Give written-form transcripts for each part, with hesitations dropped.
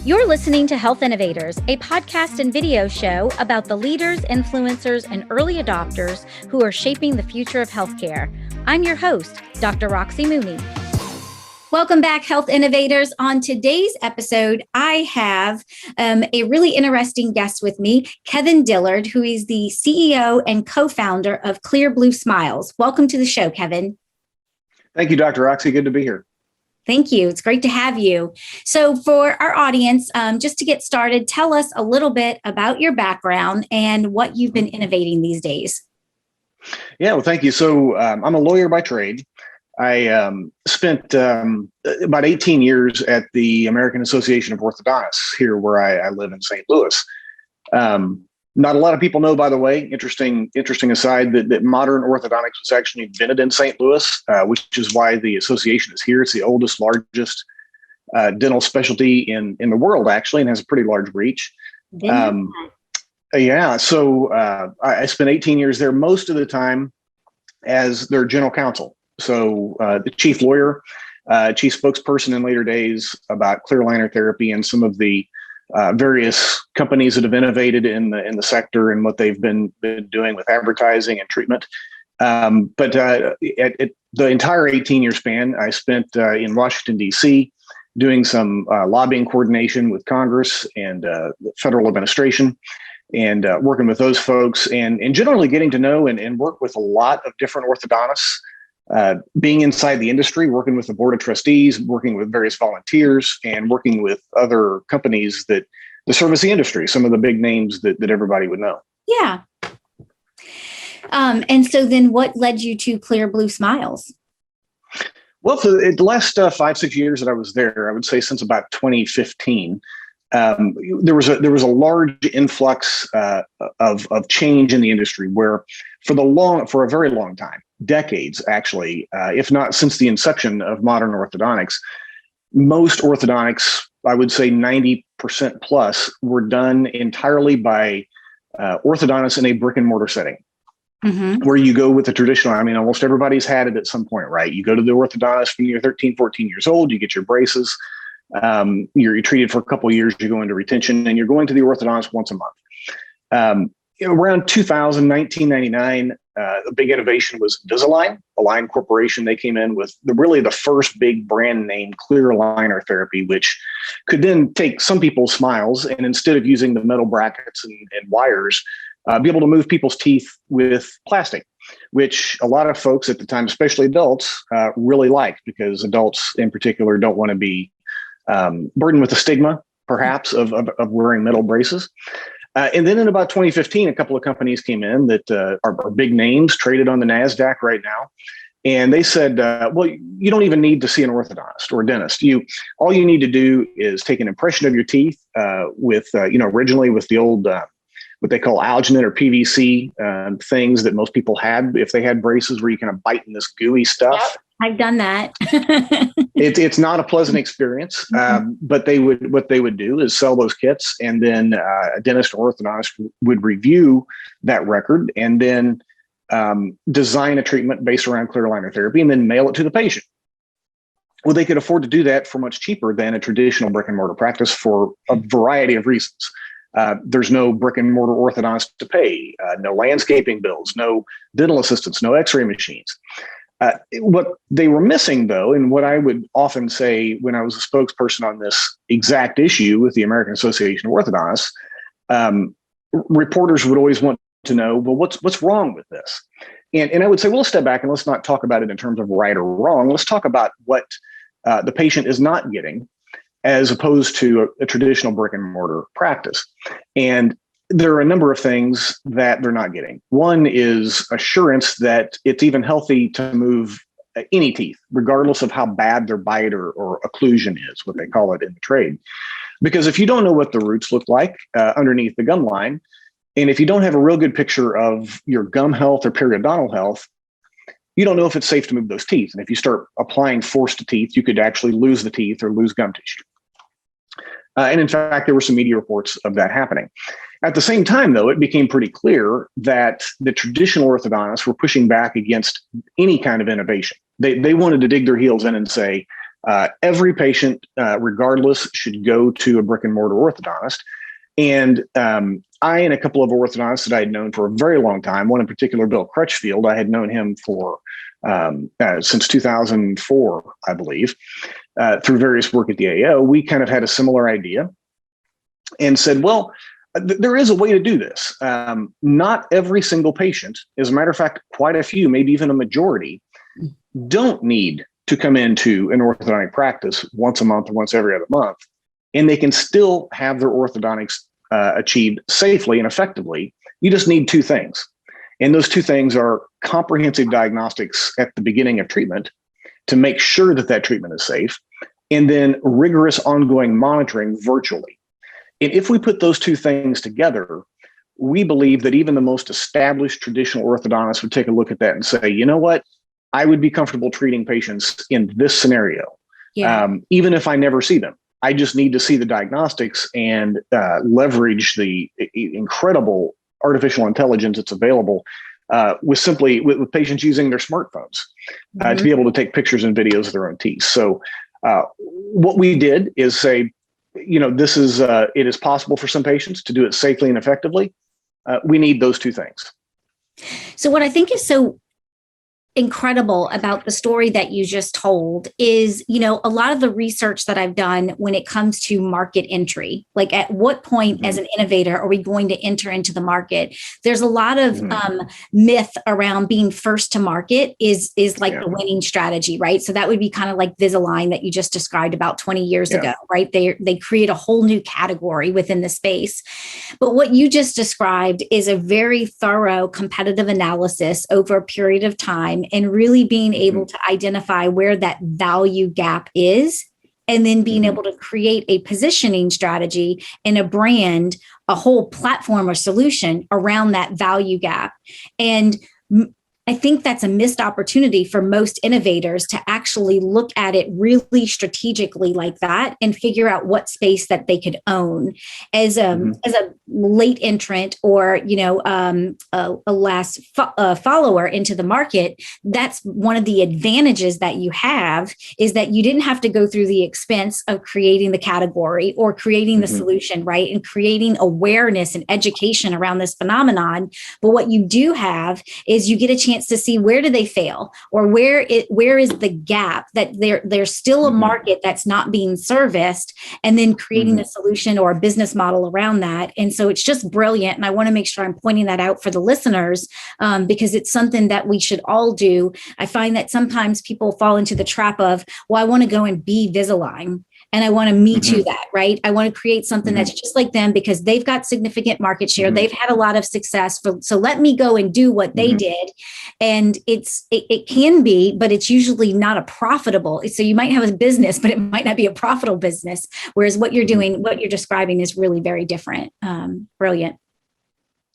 You're listening to Health Innovators, a podcast and video show about the leaders, influencers, and early adopters who are shaping the future of healthcare. I'm your host, Dr. Roxy Mooney. Welcome back, Health Innovators. On today's episode, I have a really interesting guest with me, Kevin Dillard, who is the CEO and co-founder of Clear Blue Smiles. Welcome to the show, Kevin. Thank you, Dr. Roxy. Good to be here. Thank you. It's great to have you. So for our audience, just to get started, tell us a little bit about your background and what you've been innovating these days. Yeah, well, thank you. So I'm a lawyer by trade. I spent about 18 years at the American Association of Orthodontists here where I live in St. Louis. Not a lot of people know, by the way, interesting aside, that modern orthodontics was actually invented in St. Louis, which is why the association is here. It's the oldest, largest dental specialty in the world, actually, and has a pretty large reach. So I spent 18 years there, most of the time as their general counsel. So the chief lawyer, chief spokesperson in later days about clear aligner therapy and some of the various companies that have innovated in the sector and what they've been doing with advertising and treatment. But the entire 18-year span, I spent in Washington, D.C., doing some lobbying coordination with Congress and the federal administration and working with those folks and generally getting to know and work with a lot of different orthodontists. Being inside the industry, working with the board of trustees, working with various volunteers, and working with other companies that service the industry, some of the big names that everybody would know. Yeah. And so then what led you to Clear Blue Smiles? Well, for the last 5-6 years that I was there, I would say since about 2015, there was a large influx of change in the industry where for a very long time, decades actually, if not since the inception of modern orthodontics, most orthodontics, I would say 90% plus, were done entirely by orthodontists in a brick and mortar setting. Mm-hmm. Where you go with the traditional, almost everybody's had it at some point, right? You go to the orthodontist when you're 13, 14 years old, you get your braces. You're treated for a couple of years, you go into retention, and you're going to the orthodontist once a month. Around 1999, the big innovation was Invisalign, Align Corporation. They came in with really the first big brand name clear aligner therapy, which could then take some people's smiles and instead of using the metal brackets and wires, be able to move people's teeth with plastic, which a lot of folks at the time, especially adults, really liked because adults in particular don't want to be burdened with the stigma, perhaps, of wearing metal braces. And then in about 2015, a couple of companies came in that are big names, traded on the NASDAQ right now. And they said, well, you don't even need to see an orthodontist or a dentist. All you need to do is take an impression of your teeth originally with the old, what they call alginate or PVC things that most people had if they had braces where you kind of bite in this gooey stuff. Yep. I've done that. It's not a pleasant experience, but what they would do is sell those kits, and then a dentist or orthodontist would review that record and then design a treatment based around clear aligner therapy and then mail it to the patient. Well, they could afford to do that for much cheaper than a traditional brick and mortar practice for a variety of reasons. There's no brick and mortar orthodontist to pay, no landscaping bills, no dental assistants, no x-ray machines. What they were missing, though, and what I would often say when I was a spokesperson on this exact issue with the American Association of Orthodontists, reporters would always want to know, well, what's wrong with this? And I would say, well, let's step back and let's not talk about it in terms of right or wrong. Let's talk about what the patient is not getting as opposed to a traditional brick and mortar practice. And there are a number of things that they're not getting. One is assurance that it's even healthy to move any teeth, regardless of how bad their bite or occlusion is, what they call it in the trade. Because if you don't know what the roots look like underneath the gum line, and if you don't have a real good picture of your gum health or periodontal health, you don't know if it's safe to move those teeth. And if you start applying force to teeth, you could actually lose the teeth or lose gum tissue. And in fact, there were some media reports of that happening. At the same time, though, it became pretty clear that the traditional orthodontists were pushing back against any kind of innovation. They wanted to dig their heels in and say, Every patient, regardless, should go to a brick and mortar orthodontist. And I and a couple of orthodontists that I had known for a very long time, one in particular, Bill Crutchfield, I had known him for since 2004, I believe, through various work at the AO. We kind of had a similar idea and said, well, there is a way to do this. Not every single patient, as a matter of fact, quite a few, maybe even a majority, don't need to come into an orthodontic practice once a month or once every other month, and they can still have their orthodontics achieved safely and effectively. You just need two things. And those two things are comprehensive diagnostics at the beginning of treatment to make sure that that treatment is safe, and then rigorous ongoing monitoring virtually. And if we put those two things together, we believe that even the most established traditional orthodontists would take a look at that and say, you know what, I would be comfortable treating patients in this scenario, even if I never see them. I just need to see the diagnostics and leverage the incredible artificial intelligence that's available with patients using their smartphones to be able to take pictures and videos of their own teeth. So what we did is say, this is it is possible for some patients to do it safely and effectively. We need those two things. So what I think is so incredible about the story that you just told is, a lot of the research that I've done when it comes to market entry, like at what point as an innovator are we going to enter into the market? There's a lot of myth around being first to market is like the winning strategy, right? So that would be kind of like Visalign that you just described about 20 years ago, right? They create a whole new category within the space. But what you just described is a very thorough competitive analysis over a period of time, and really being able to identify where that value gap is, and then being able to create a positioning strategy and a brand, a whole platform or solution around that value gap. And I think that's a missed opportunity for most innovators to actually look at it really strategically like that and figure out what space that they could own as a late entrant or a last follower into the market. That's one of the advantages that you have, is that you didn't have to go through the expense of creating the category or creating the solution, right? And creating awareness and education around this phenomenon. But what you do have is you get a chance to see where do they fail, or where is the gap that there's still a market that's not being serviced, and then creating a solution or a business model around that. And so it's just brilliant. And I want to make sure I'm pointing that out for the listeners, because it's something that we should all do. I find that sometimes people fall into the trap of, well, I want to go and be Visalign, and I want to me too that, right? I want to create something that's just like them because they've got significant market share. They've had a lot of success. So let me go and do what they did. And it can be, but it's usually not a profitable. So you might have a business, but it might not be a profitable business. Whereas what you're doing, what you're describing is really very different. Brilliant.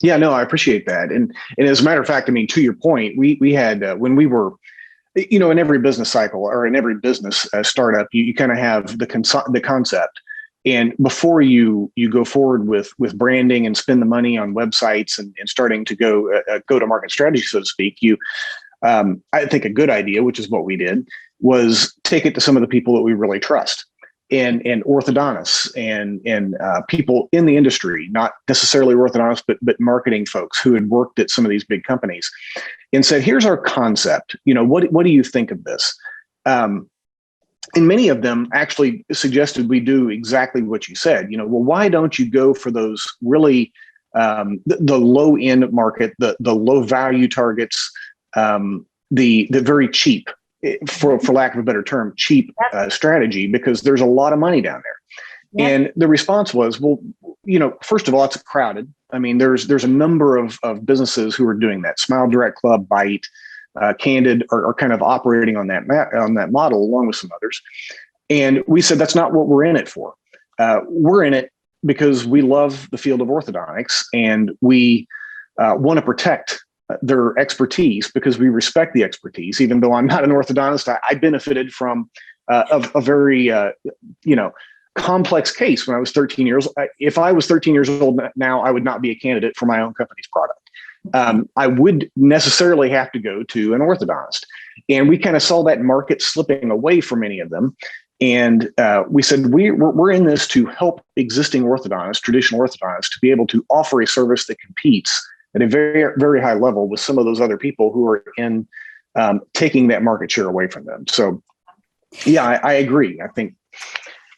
Yeah, no, I appreciate that. And as a matter of fact, I mean, to your point, we had, when we were, in every business cycle or in every business startup, you kind of have the concept. And before you go forward with branding and spend the money on websites and starting to go to market strategy, so to speak, I think a good idea, which is what we did, was take it to some of the people that we really trust. And orthodontists and people in the industry, not necessarily orthodontists, but marketing folks who had worked at some of these big companies, and said, "Here's our concept. What do you think of this?" And many of them actually suggested we do exactly what you said. Well, why don't you go for those really the low end market, the low value targets, the very cheap, for lack of a better term, cheap strategy, because there's a lot of money down there. And the response was, well, first of all, it's crowded. I mean, there's a number of businesses who are doing that. Smile Direct Club, Bite, Candid are kind of operating on that model, along with some others. And we said, that's not what we're in it for. We're in it because we love the field of orthodontics, and we want to protect their expertise because we respect the expertise. Even though I'm not an orthodontist, I benefited from a very, complex case when I was 13 years old. If I was 13 years old now, I would not be a candidate for my own company's product. I would necessarily have to go to an orthodontist. And we kind of saw that market slipping away from many of them. And we said, we're in this to help existing orthodontists, traditional orthodontists, to be able to offer a service that competes at a very, very high level with some of those other people who are in taking that market share away from them. So, yeah, I agree. I think.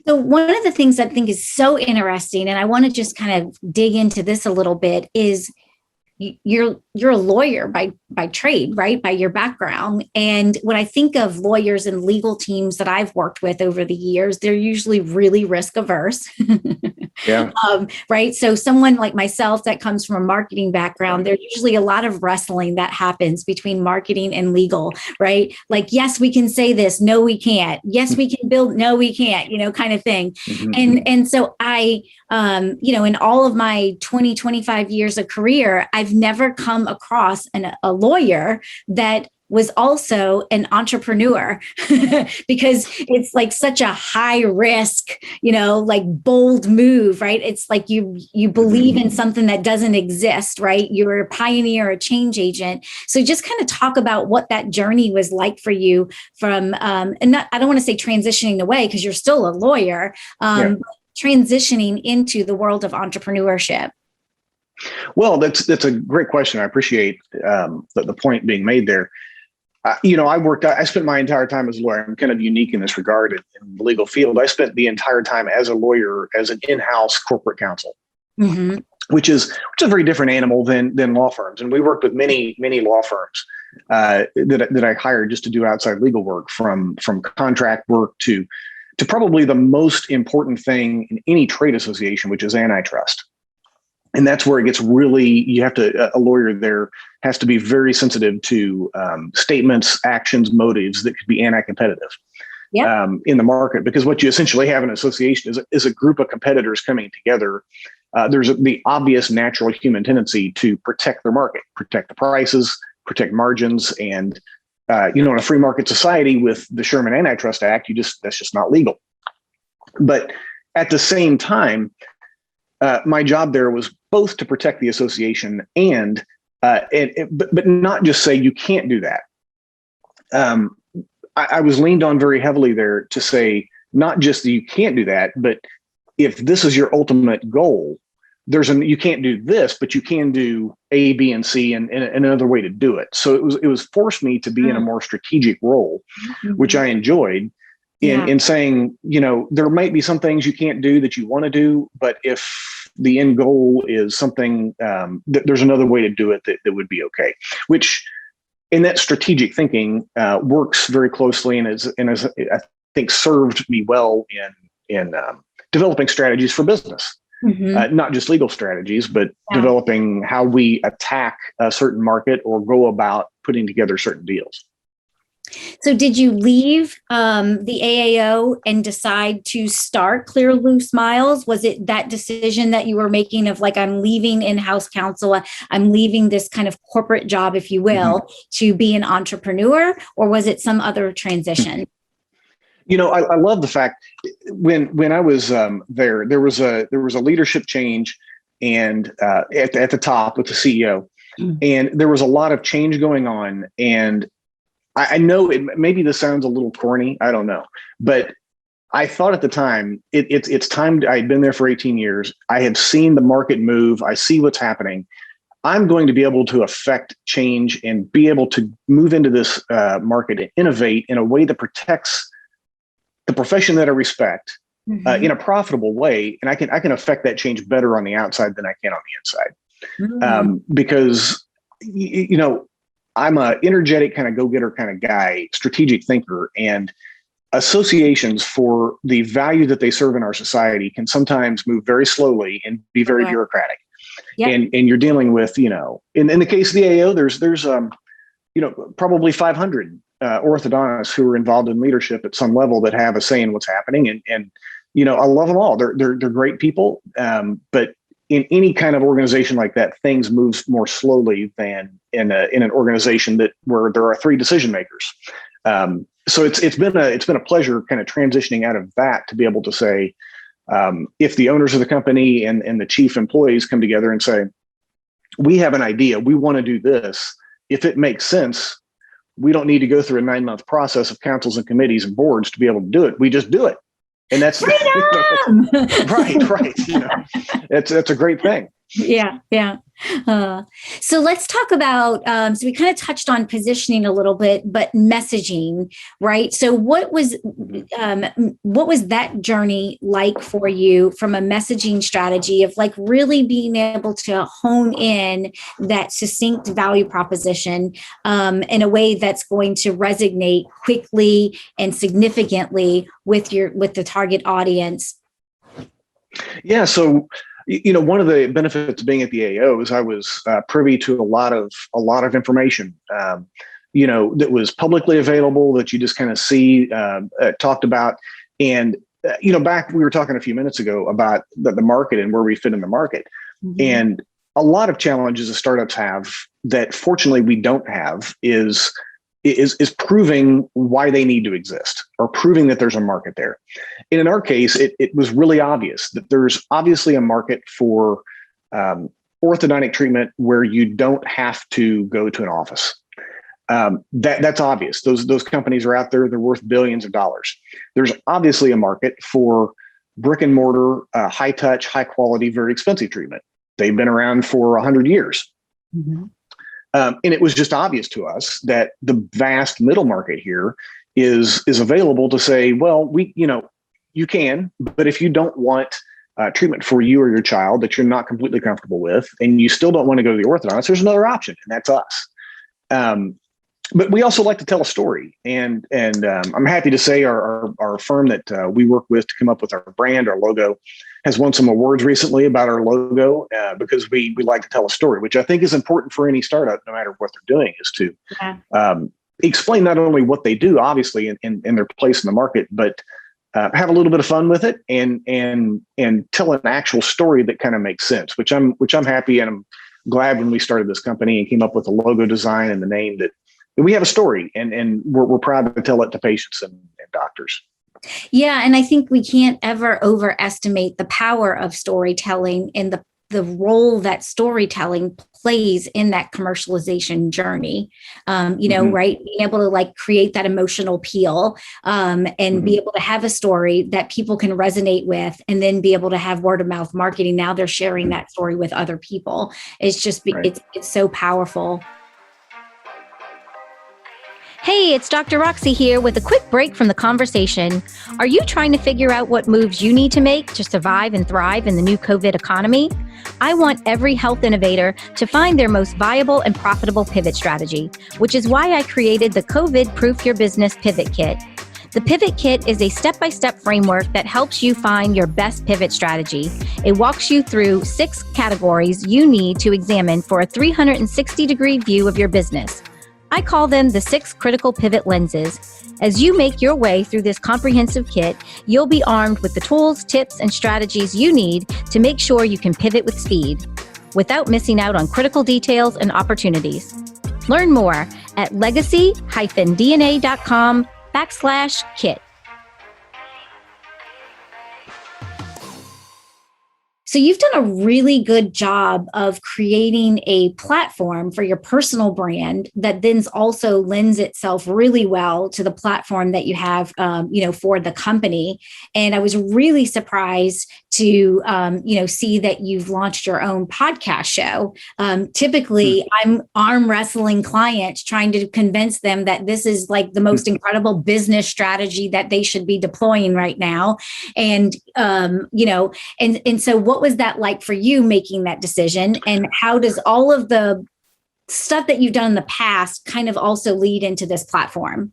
So one of the things I think is so interesting, and I want to just kind of dig into this a little bit, is you're a lawyer by trade, right? By your background. And when I think of lawyers and legal teams that I've worked with over the years, they're usually really risk averse. Yeah. Right. So someone like myself that comes from a marketing background, there's usually a lot of wrestling that happens between marketing and legal, right? Like, yes, we can say this. No, we can't. Yes, we can build. No, we can't, kind of thing. Mm-hmm. And so I, in all of my 25 years of career, I've never come across a lawyer that was also an entrepreneur because it's like such a high risk, like bold move, right? It's like you believe in something that doesn't exist, right? You're a pioneer, a change agent. So just kind of talk about what that journey was like for you from, I don't want to say transitioning away because you're still a lawyer, transitioning into the world of entrepreneurship. Well, that's a great question. I appreciate the point being made there. I spent my entire time as a lawyer. I'm kind of unique in this regard in the legal field. I spent the entire time as a lawyer, as an in-house corporate counsel, which is a very different animal than law firms. And we worked with many law firms that I hired just to do outside legal work, from contract work to probably the most important thing in any trade association, which is antitrust. And that's where it gets really, a lawyer there has to be very sensitive to statements, actions, motives that could be anti-competitive in the market. Because what you essentially have in an association is a group of competitors coming together. There's the obvious natural human tendency to protect their market, protect the prices, protect margins. And, in a free market society with the Sherman Antitrust Act, that's just not legal. But at the same time, my job there was both to protect the association but not just say you can't do that. I was leaned on very heavily there to say not just that you can't do that, but if this is your ultimate goal, you can't do this, but you can do A, B, and C, and another way to do it. So it was forced me to be in a more strategic role, which I enjoyed. In saying, there might be some things you can't do that you want to do, but if the end goal is something, there's another way to do it that would be okay. Which, in that strategic thinking, works very closely and is I think served me well in developing strategies for business, not just legal strategies, but developing how we attack a certain market or go about putting together certain deals. So did you leave the AAO and decide to start Clear Blue Smiles? Was it that decision that you were making of like, I'm leaving in-house counsel, I'm leaving this kind of corporate job, if you will, to be an entrepreneur, or was it some other transition? I love the fact when I was there was a leadership change, and at the top with the CEO, and there was a lot of change going on. And I know maybe this sounds a little corny, I don't know, but I thought at the time it's time. I had been there for 18 years. I had seen the market move. I see what's happening. I'm going to be able to affect change and be able to move into this market and innovate in a way that protects the profession that I respect in a profitable way. And I can affect that change better on the outside than I can on the inside. Because, I'm a energetic kind of go-getter kind of guy, strategic thinker, and associations, for the value that they serve in our society, can sometimes move very slowly and be very bureaucratic. And you're dealing with, in the case of the AAO, there's probably 500 orthodontists who are involved in leadership at some level that have a say in what's happening. And I love them all. They're great people. But in any kind of organization like that, things move more slowly than in an organization where there are 3 decision makers. So it's been a pleasure kind of transitioning out of that to be able to say, if the owners of the company and the chief employees come together and say, we have an idea. We want to do this. If it makes sense, we don't need to go through a 9-month process of councils and committees and boards to be able to do it. We just do it. And that's right. That's a great thing. Yeah. So let's talk about, so we kind of touched on positioning a little bit, but messaging, right? So what was that journey like for you from a messaging strategy of like really being able to hone in that succinct value proposition in a way that's going to resonate quickly and significantly with the target audience? Yeah. So, one of the benefits of being at the AO is I was privy to a lot of information, that was publicly available that you just kind of see talked about. And, back, we were talking a few minutes ago about the market and where we fit in the market. Mm-hmm. And a lot of challenges that startups have that fortunately we don't have is proving why they need to exist or proving that there's a market there. And in our case, it was really obvious that there's obviously a market for orthodontic treatment where you don't have to go to an office. That's obvious. Those companies are out there. They're worth billions of dollars. There's obviously a market for brick and mortar, high touch, high quality, very expensive treatment. They've been around for 100 years. Mm-hmm. And it was just obvious to us that the vast middle market here is available to say, well, you can, but if you don't want treatment for you or your child that you're not completely comfortable with, and you still don't want to go to the orthodontist, there's another option, and that's us. But we also like to tell a story, and I'm happy to say our firm that we work with to come up with our brand, our logo, has won some awards recently about our logo because we like to tell a story, which I think is important for any startup, no matter what they're doing, is to explain not only what they do, obviously, in their place in the market, but have a little bit of fun with it and tell an actual story that kind of makes sense. Which I'm happy, and I'm glad when we started this company and came up with the logo design and the name that we have a story, and we're proud to tell it to patients and doctors. Yeah. And I think we can't ever overestimate the power of storytelling and the role that storytelling plays in that commercialization journey. Mm-hmm. Right. Being able to like create that emotional appeal and mm-hmm. be able to have a story that people can resonate with, and then be able to have word of mouth marketing. Now they're sharing mm-hmm. that story with other people. It's just, right. It's so powerful. Hey, it's Dr. Roxy here with a quick break from the conversation. Are you trying to figure out what moves you need to make to survive and thrive in the new COVID economy? I want every health innovator to find their most viable and profitable pivot strategy, which is why I created the COVID Proof Your Business Pivot Kit. The Pivot Kit is a step-by-step framework that helps you find your best pivot strategy. It walks you through 6 categories you need to examine for a 360-degree view of your business. I call them the 6 critical pivot lenses. As you make your way through this comprehensive kit, you'll be armed with the tools, tips, and strategies you need to make sure you can pivot with speed without missing out on critical details and opportunities. Learn more at legacy-dna.com/kit. So you've done a really good job of creating a platform for your personal brand that then also lends itself really well to the platform that you have, for the company. And I was really surprised to, see that you've launched your own podcast show. Typically, I'm arm wrestling clients trying to convince them that this is like the most incredible business strategy that they should be deploying right now. And, so what was that like for you making that decision? And how does all of the stuff that you've done in the past kind of also lead into this platform?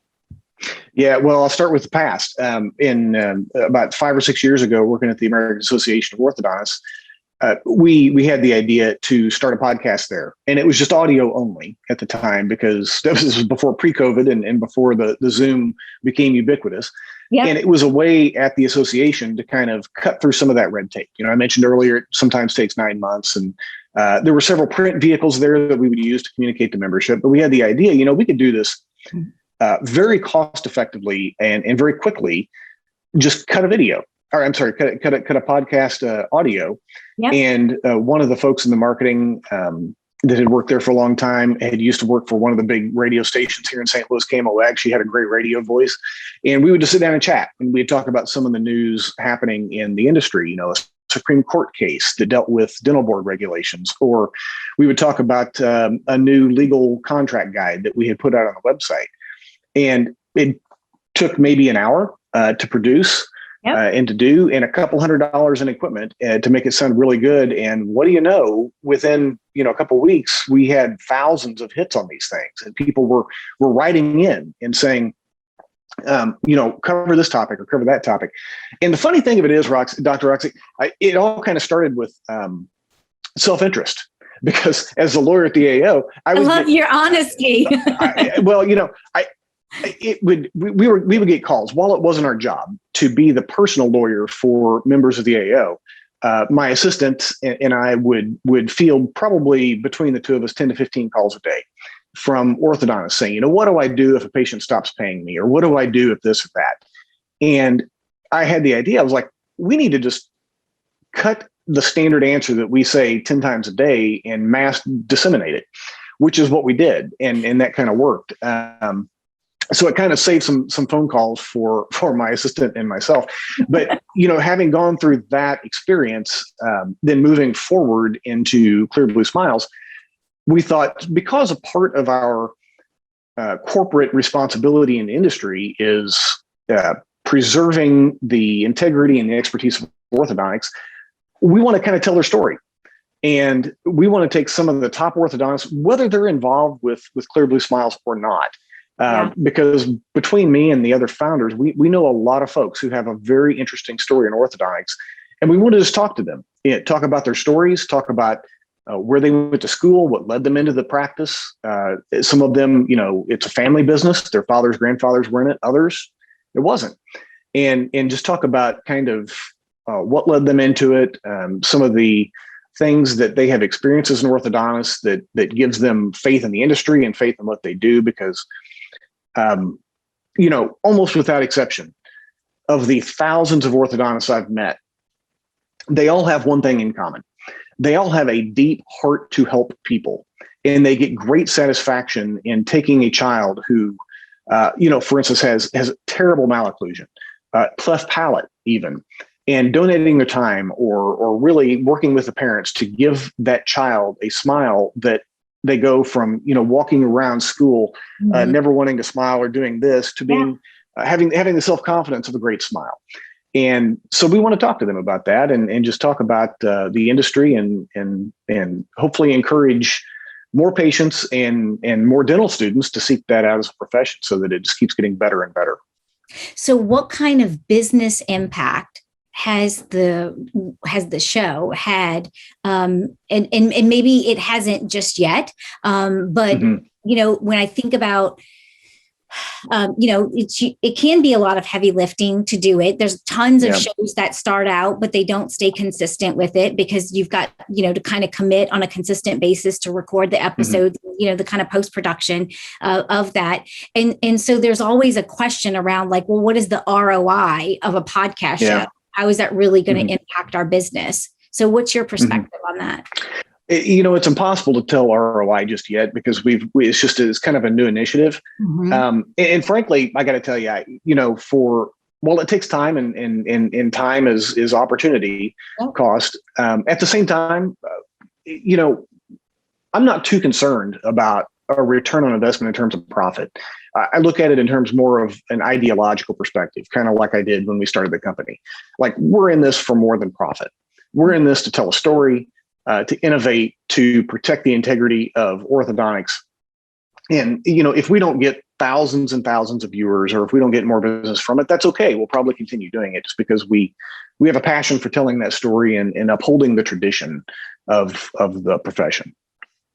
Yeah, well, I'll start with the past. About 5 or 6 years ago, working at the American Association of Orthodontists, we had the idea to start a podcast there. And it was just audio only at the time, because this was before pre-COVID and before the Zoom became ubiquitous. Yep. And it was a way at the association to kind of cut through some of that red tape. I mentioned earlier, it sometimes takes 9 months. And there were several print vehicles there that we would use to communicate to membership. But we had the idea, we could do this very cost effectively and very quickly. Just cut a video. Or I'm sorry, cut a podcast audio. Yep. And one of the folks in the marketing that had worked there for a long time, had used to work for one of the big radio stations here in St. Louis, KMOX. She had a great radio voice. And we would just sit down and chat, and we'd talk about some of the news happening in the industry, a Supreme Court case that dealt with dental board regulations, or we would talk about a new legal contract guide that we had put out on the website. And it took maybe an hour to produce. Yep. And to do, and a couple $100 in equipment to make it sound really good. And what do you know? Within a couple of weeks, we had thousands of hits on these things, and people were writing in and saying, cover this topic or cover that topic. And the funny thing of it is, Dr. Roxy, it all kind of started with self-interest. Because as a lawyer at the AO, I love your honesty. We would get calls while it wasn't our job to be the personal lawyer for members of the AO. My assistant and I would field probably between the two of us 10 to 15 calls a day from orthodontists saying, what do I do if a patient stops paying me? Or what do I do if this or that? And I had the idea, I was like, we need to just cut the standard answer that we say 10 times a day and mass disseminate it, which is what we did. And that kind of worked. So it kind of saved some phone calls for my assistant and myself. But, having gone through that experience, then moving forward into Clear Blue Smiles, we thought, because a part of our corporate responsibility in the industry is preserving the integrity and the expertise of orthodontics, we want to kind of tell their story. And we want to take some of the top orthodontists, whether they're involved with Clear Blue Smiles or not. Because between me and the other founders, we know a lot of folks who have a very interesting story in orthodontics, and we want to just talk to them, talk about their stories, talk about where they went to school, what led them into the practice. Some of them, it's a family business. Their fathers, grandfathers were in it. Others, it wasn't. And just talk about kind of what led them into it, some of the things that they have experienced as an orthodontist that gives them faith in the industry and faith in what they do, because almost without exception, of the thousands of orthodontists I've met, they all have one thing in common. They all have a deep heart to help people, and they get great satisfaction in taking a child who, for instance, has terrible malocclusion, cleft palate even, and donating their time or really working with the parents to give that child a smile that they go from, walking around school, never wanting to smile or doing this, to being having the self-confidence of a great smile. And so we want to talk to them about that and just talk about the industry and hopefully encourage more patients and more dental students to seek that out as a profession, so that it just keeps getting better and better. So what kind of business impact has the show had, and maybe it hasn't just yet, but when I think about, it can be a lot of heavy lifting to do it. There's tons of shows that start out, but they don't stay consistent with it, because you've got, to kind of commit on a consistent basis to record the episodes, the kind of post-production of that. And so there's always a question around, like, well, what is the ROI of a podcast show? How is that really going to impact our business? So what's your perspective on that? It's impossible to tell ROI just yet, because it's kind of a new initiative. And frankly, I got to tell you, it takes time and time is opportunity cost. At the same time, I'm not too concerned about a return on investment in terms of profit. I look at it in terms more of an ideological perspective, kind of like I did when we started the company. Like, we're in this for more than profit. We're in this to tell a story, to innovate, to protect the integrity of orthodontics. And, if we don't get thousands and thousands of viewers, or if we don't get more business from it, that's okay. We'll probably continue doing it, just because we have a passion for telling that story and upholding the tradition of the profession.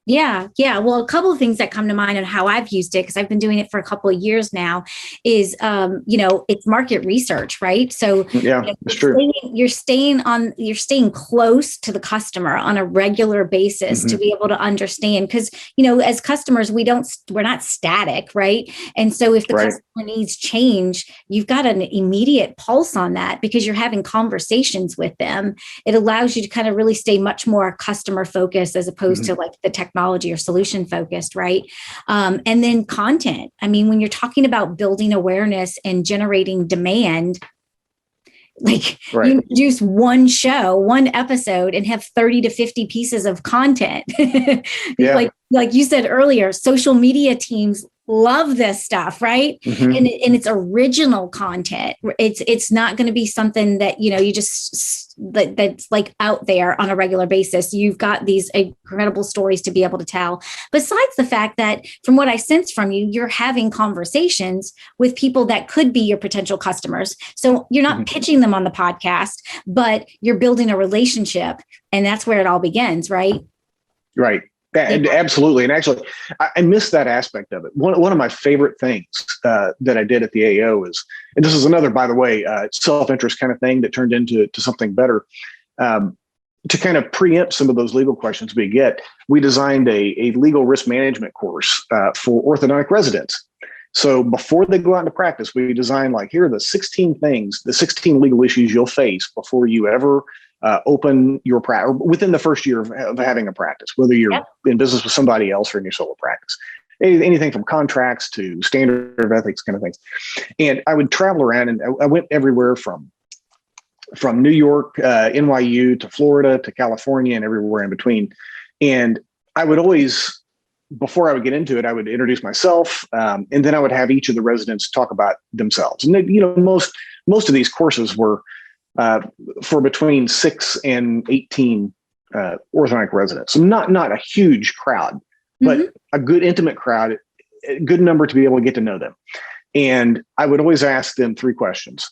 Yeah. Well, a couple of things that come to mind on how I've used it, because I've been doing it for a couple of years now, is, it's market research, right? So it's true. You're staying close to the customer on a regular basis to be able to understand, because, as customers, we're not static, right? And so if the customer needs change, you've got an immediate pulse on that, because you're having conversations with them. It allows you to kind of really stay much more customer focused, as opposed to like the technology technology or solution focused, right? And then content. I mean, when you're talking about building awareness and generating demand, like you introduce one show, one episode, and have 30 to 50 pieces of content. Like you said earlier, social media teams love this stuff, right? And it's original content. It's not going to be something that, you just that's like out there on a regular basis. You've got these incredible stories to be able to tell. Besides the fact that, from what I sense from you, you're having conversations with people that could be your potential customers. So you're not pitching them on the podcast, but you're building a relationship, and that's where it all begins, right? Right. Absolutely. And actually, I miss that aspect of it. One of my favorite things that I did at the AAO is, and this is another, by the way, self-interest kind of thing that turned into something better. To kind of preempt some of those legal questions we get, we designed a legal risk management course for orthodontic residents. So before they go out into practice, we designed, like, here are the 16 things, the 16 legal issues you'll face before you ever open your practice within the first year of having a practice, whether you're in business with somebody else or in your solo practice. Anything from contracts to standard of ethics kind of things. And I would travel around, and I went everywhere from New York, NYU to Florida to California and everywhere in between. And I would always, before I would get into it, I would introduce myself, and then I would have each of the residents talk about themselves. And most of these courses were for between 6 and 18 orthodontic residents. So not a huge crowd, but a good intimate crowd, a good number to be able to get to know them. And I would always ask them 3 questions: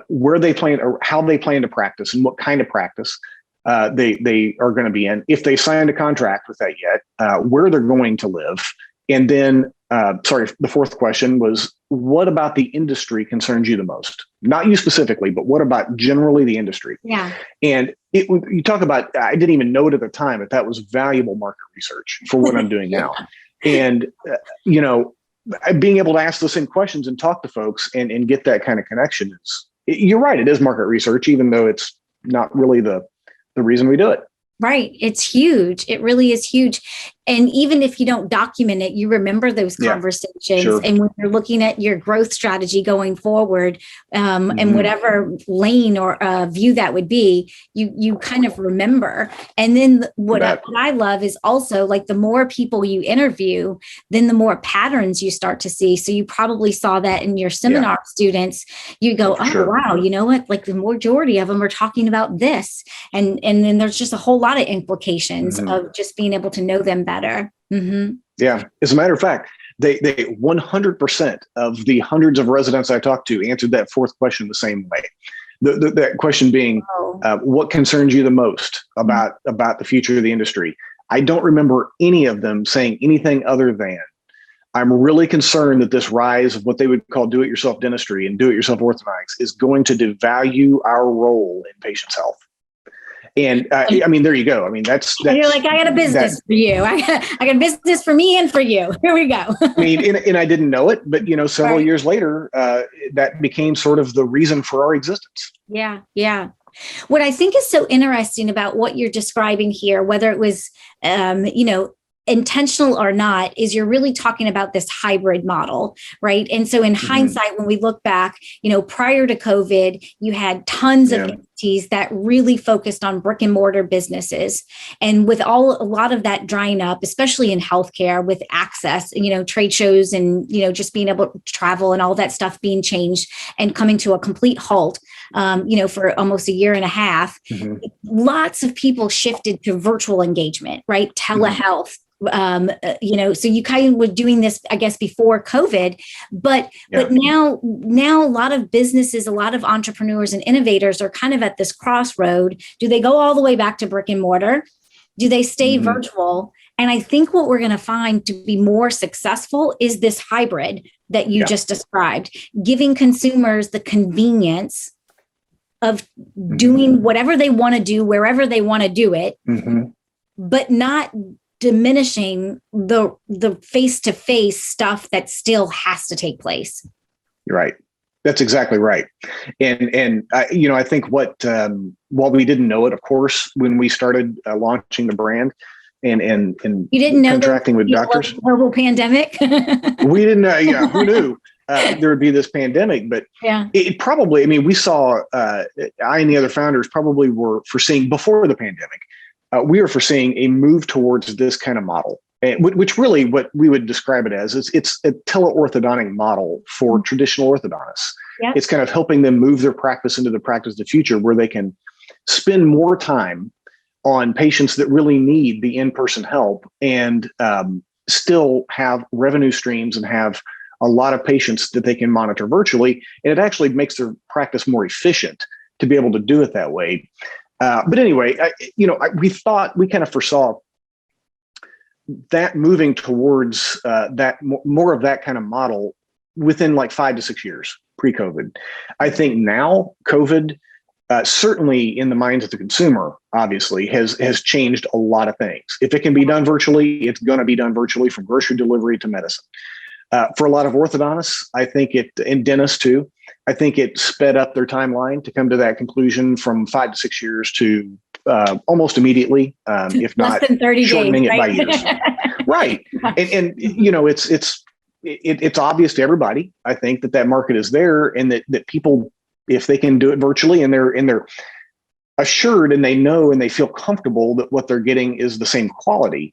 where they plan, or how they plan to practice, and what kind of practice they are going to be in. If they signed a contract with that yet, where they're going to live. And then, the 4th question was, what about the industry concerns you the most? Not you specifically, but what about generally the industry? Yeah. And you talk about, I didn't even know it at the time, but that was valuable market research for what I'm doing now. And, being able to ask those same questions and talk to folks and get that kind of connection you're right. It is market research, even though it's not really the reason we do it. Right. It's huge. It really is huge. And even if you don't document it, you remember those conversations. Sure. And when you're looking at your growth strategy going forward, and whatever lane or view that would be, you kind of remember. And then what I love is also, like, the more people you interview, then the more patterns you start to see. So you probably saw that in your seminar students. You go, wow, you know what? Like, the majority of them are talking about this. And then there's just a whole lot of implications of just being able to know them better. Yeah. As a matter of fact, they 100% of the hundreds of residents I talked to answered that 4th question the same way. That question being, what concerns you the most about the future of the industry? I don't remember any of them saying anything other than, I'm really concerned that this rise of what they would call do-it-yourself dentistry and do-it-yourself orthodontics is going to devalue our role in patients' health. And I mean, there you go. I mean, that's you're like, I got a business for you. I got a business for me and for you. Here we go. I mean, and I didn't know it, but several years later, that became sort of the reason for our existence. Yeah. Yeah. What I think is so interesting about what you're describing here, whether it was, intentional or not, is you're really talking about this hybrid model, right? And so in hindsight, when we look back, prior to COVID, you had tons of entities that really focused on brick and mortar businesses. And with a lot of that drying up, especially in healthcare with access, trade shows and, just being able to travel and all that stuff being changed and coming to a complete halt, for almost a year and a half, lots of people shifted to virtual engagement, right? Telehealth. So you kind of were doing this, I guess, before COVID, but now a lot of businesses, a lot of entrepreneurs and innovators are kind of at this crossroad. Do they go all the way back to brick and mortar? Do they stay virtual? And I think what we're going to find to be more successful is this hybrid that you just described, giving consumers the convenience of doing whatever they want to do, wherever they want to do it, but not diminishing the face-to-face stuff that still has to take place. Right. That's exactly right. And I think while we didn't know it, of course, when we started launching the brand, and You didn't know there contracting would with be a doctors. global pandemic? We didn't know. Yeah, who knew there would be this pandemic? But Yeah. it probably, I mean, we saw, I and the other founders probably were foreseeing before the pandemic, we were foreseeing a move towards this kind of model, which really what we would describe it as, it's a teleorthodontic model for traditional orthodontists. Yep. It's kind of helping them move their practice into the practice of the future, where they can spend more time on patients that really need the in-person help and still have revenue streams and have a lot of patients that they can monitor virtually. And it actually makes their practice more efficient to be able to do it that way. But anyway, we kind of foresaw that moving towards that more of that kind of model within like 5 to 6 years pre-COVID. I think now COVID, certainly in the minds of the consumer, obviously has changed a lot of things. If it can be done virtually, it's going to be done virtually, from grocery delivery to medicine. For a lot of orthodontists, I think and dentists too, I think it sped up their timeline to come to that conclusion from 5 to 6 years to almost immediately, if not less than 30 shortening days, it by years. Right. And it's obvious to everybody, I think, that market is there, and that people, if they can do it virtually and they're assured and they know and they feel comfortable that what they're getting is the same quality,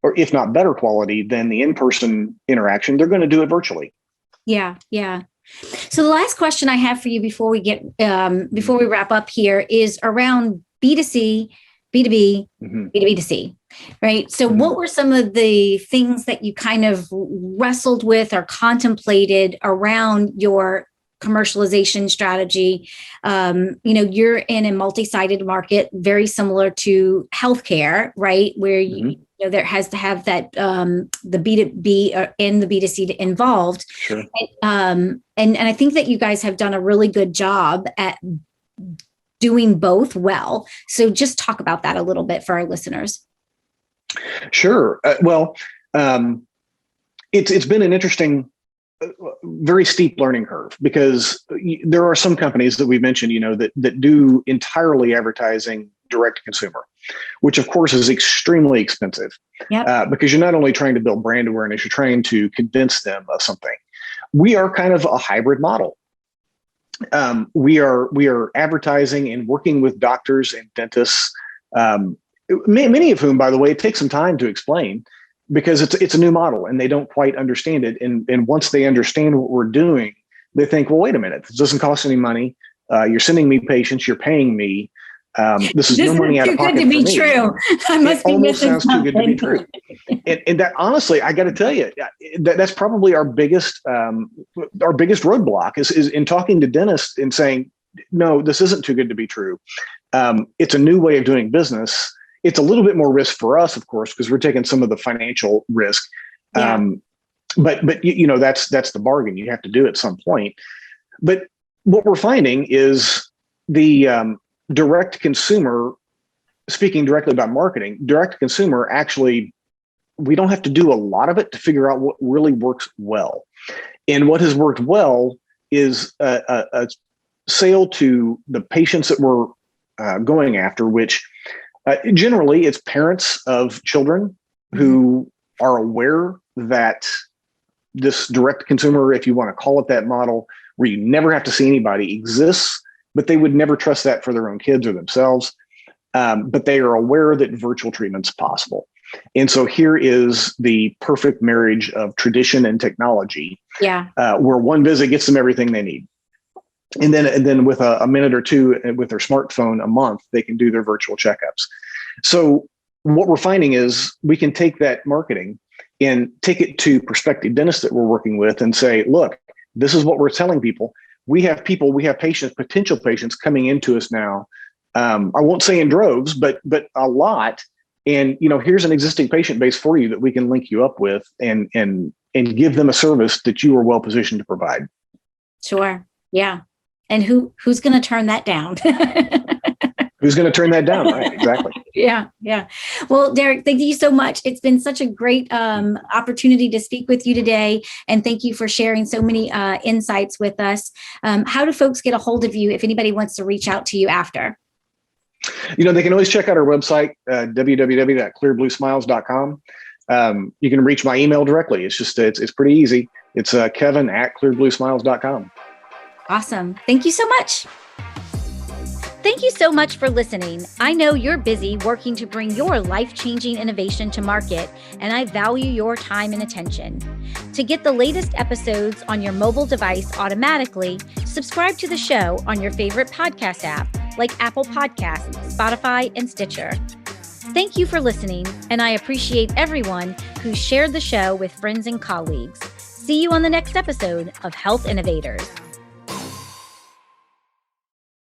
or if not better quality than the in-person interaction, they're going to do it virtually. Yeah. Yeah. So the last question I have for you before we wrap up here is around B2C, B2B, B2B2C, right? So what were some of the things that you kind of wrestled with or contemplated around your commercialization strategy? You're in a multi-sided market, very similar to healthcare, right? Where you there has to have that the B2B and the B2C involved. Sure. And I think that you guys have done a really good job at doing both well. So just talk about that a little bit for our listeners. Sure. It's been an interesting, very steep learning curve, because there are some companies that we've mentioned, that do entirely advertising direct to consumer, which of course is extremely expensive. Yep. Because you're not only trying to build brand awareness, you're trying to convince them of something. We are kind of a hybrid model. We are advertising and working with doctors and dentists, many of whom, by the way, it takes some time to explain, because it's a new model and they don't quite understand it. And once they understand what we're doing, they think, well, wait a minute, this doesn't cost any money. You're sending me patients, you're paying me. This is no money out of pocket for me. This is too good to be true. I must be missing sounds too good to be true. And that, honestly, I got to tell you, that's probably our biggest roadblock is in talking to dentists and saying, no, this isn't too good to be true. It's a new way of doing business. It's a little bit more risk for us, of course, because we're taking some of the financial risk. Yeah. But that's the bargain. You have to do at some point. But what we're finding is the direct consumer, speaking directly about marketing, direct consumer, actually, we don't have to do a lot of it to figure out what really works well. And what has worked well is a sale to the patients that we're going after, which generally it's parents of children who are aware that this direct consumer, if you want to call it that model, where you never have to see anybody, exists, but they would never trust that for their own kids or themselves. But they are aware that virtual treatment's possible. And so here is the perfect marriage of tradition and technology, where one visit gets them everything they need. And then with a minute or two with their smartphone a month, they can do their virtual checkups. So what we're finding is we can take that marketing and take it to prospective dentists that we're working with and say, look, this is what we're telling people. We have patients, potential patients coming into us now. I won't say in droves, but a lot. And, here's an existing patient base for you that we can link you up with and give them a service that you are well positioned to provide. Sure. Yeah. And who's going to turn that down? Who's going to turn that down? Right. Exactly. Yeah. Yeah. Well, Derek, thank you so much. It's been such a great opportunity to speak with you today. And thank you for sharing so many insights with us. How do folks get a hold of you if anybody wants to reach out to you after? They can always check out our website, www.clearbluesmiles.com. You can reach my email directly. It's pretty easy. It's Kevin@clearbluesmiles.com. Awesome. Thank you so much. Thank you so much for listening. I know you're busy working to bring your life-changing innovation to market, and I value your time and attention. To get the latest episodes on your mobile device automatically, subscribe to the show on your favorite podcast app like Apple Podcasts, Spotify, and Stitcher. Thank you for listening, and I appreciate everyone who shared the show with friends and colleagues. See you on the next episode of Health Innovators.